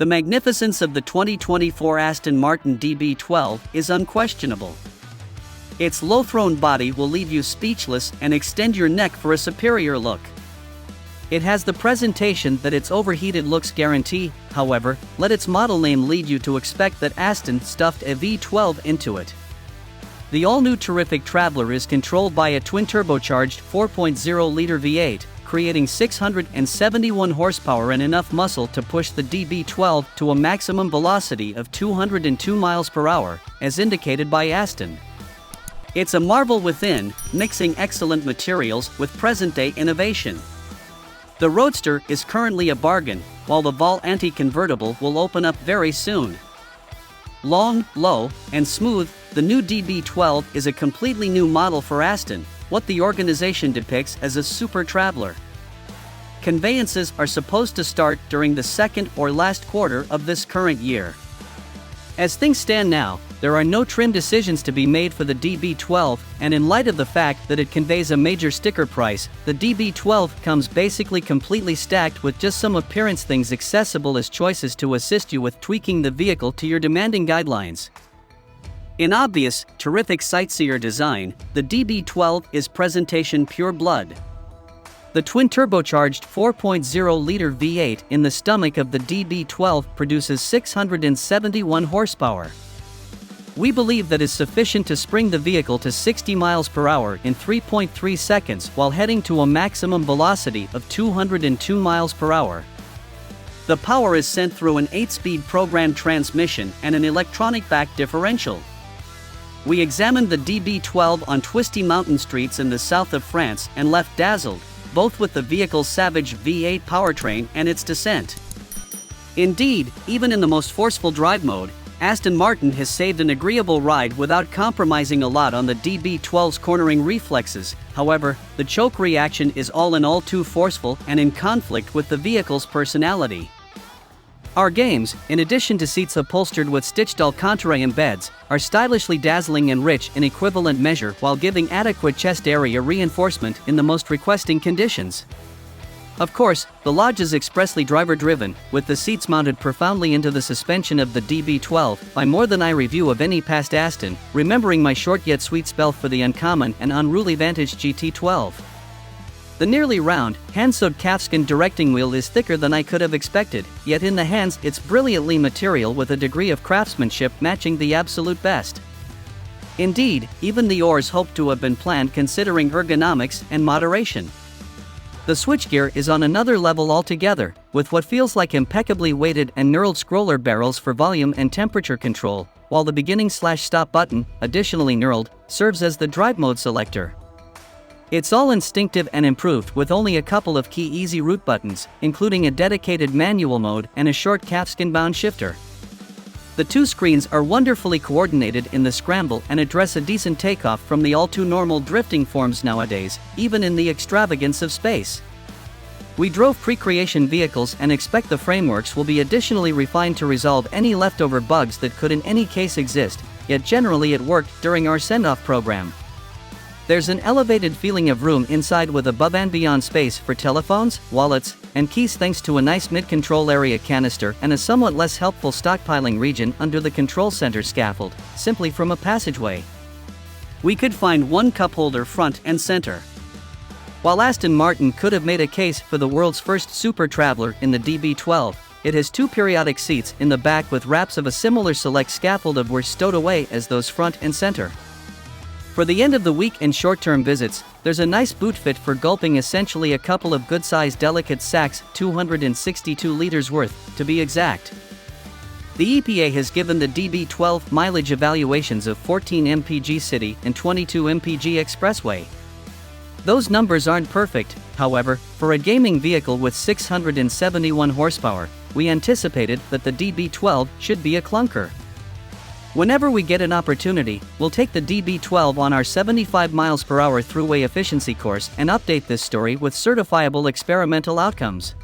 The magnificence of the 2024 Aston Martin DB12 is unquestionable. Its low-thrown body will leave you speechless and extend your neck for a superior look. It has the presentation that its overheated looks guarantee. However, let its model name lead you to expect that Aston stuffed a V12 into it. The all-new terrific Traveller is controlled by a twin-turbocharged 4.0-liter V8, creating 671 horsepower and enough muscle to push the DB12 to a maximum velocity of 202 miles per hour, as indicated by Aston. It's a marvel within, mixing excellent materials with present-day innovation. The Roadster is currently a bargain, while the Vol anti-convertible will open up very soon. Long, low, and smooth, the new DB12 is a completely new model for Aston, what the organization depicts as a super traveler. Conveyances are supposed to start during the second or last quarter of this current year. As things stand now, there are no trim decisions to be made for the DB12, and in light of the fact that it conveys a major sticker price, the DB12 comes basically completely stacked with just some appearance things accessible as choices to assist you with tweaking the vehicle to your demanding guidelines. In obvious, terrific sightseer design, the DB12 is presentation pure blood. The twin-turbocharged 4.0-liter V8 in the stomach of the DB12 produces 671 horsepower. We believe that is sufficient to spring the vehicle to 60 miles per hour in 3.3 seconds while heading to a maximum velocity of 202 miles per hour. The power is sent through an 8-speed programmed transmission and an electronic back differential. We examined the DB12 on twisty mountain streets in the south of France and left dazzled, both with the vehicle's savage V8 powertrain and its descent. Indeed, even in the most forceful drive mode, Aston Martin has saved an agreeable ride without compromising a lot on the DB12's cornering reflexes. However, the choke reaction is all in all too forceful and in conflict with the vehicle's personality. Our games, in addition to seats upholstered with stitched Alcantara embeds, are stylishly dazzling and rich in equivalent measure while giving adequate chest area reinforcement in the most requesting conditions. Of course, the Lodge is expressly driver-driven, with the seats mounted profoundly into the suspension of the DB12 by more than I review of any past Aston, remembering my short yet sweet spell for the uncommon and unruly Vantage GT12. The nearly round, hand-sewed calfskin directing wheel is thicker than I could have expected, yet in the hands it's brilliantly material with a degree of craftsmanship matching the absolute best. Indeed, even the oars hope to have been planned considering ergonomics and moderation. The switchgear is on another level altogether, with what feels like impeccably weighted and knurled scroller barrels for volume and temperature control, while the beginning/stop button, additionally knurled, serves as the drive mode selector. It's all instinctive and improved with only a couple of key easy route buttons, including a dedicated manual mode and a short calfskin-bound shifter. The two screens are wonderfully coordinated in the scramble and address a decent takeoff from the all-too-normal drifting forms nowadays, even in the extravagance of space. We drove pre-creation vehicles and expect the frameworks will be additionally refined to resolve any leftover bugs that could in any case exist, yet generally it worked during our send-off program. There's an elevated feeling of room inside with above and beyond space for telephones, wallets, and keys thanks to a nice mid-control area canister and a somewhat less helpful stockpiling region under the control center scaffold, simply from a passageway. We could find one cup holder front and center. While Aston Martin could have made a case for the world's first super traveler in the DB12, it has two periodic seats in the back with wraps of a similar select scaffold of were stowed away as those front and center. For the end of the week and short-term visits, there's a nice boot fit for gulping essentially a couple of good-sized delicate sacks, 262 liters worth, to be exact. The EPA has given the DB12 mileage evaluations of 14 mpg city and 22 mpg expressway. Those numbers aren't perfect, however, for a gaming vehicle with 671 horsepower, we anticipated that the DB12 should be a clunker. Whenever we get an opportunity, we'll take the DB12 on our 75 miles per hour throughway efficiency course and update this story with certifiable experimental outcomes.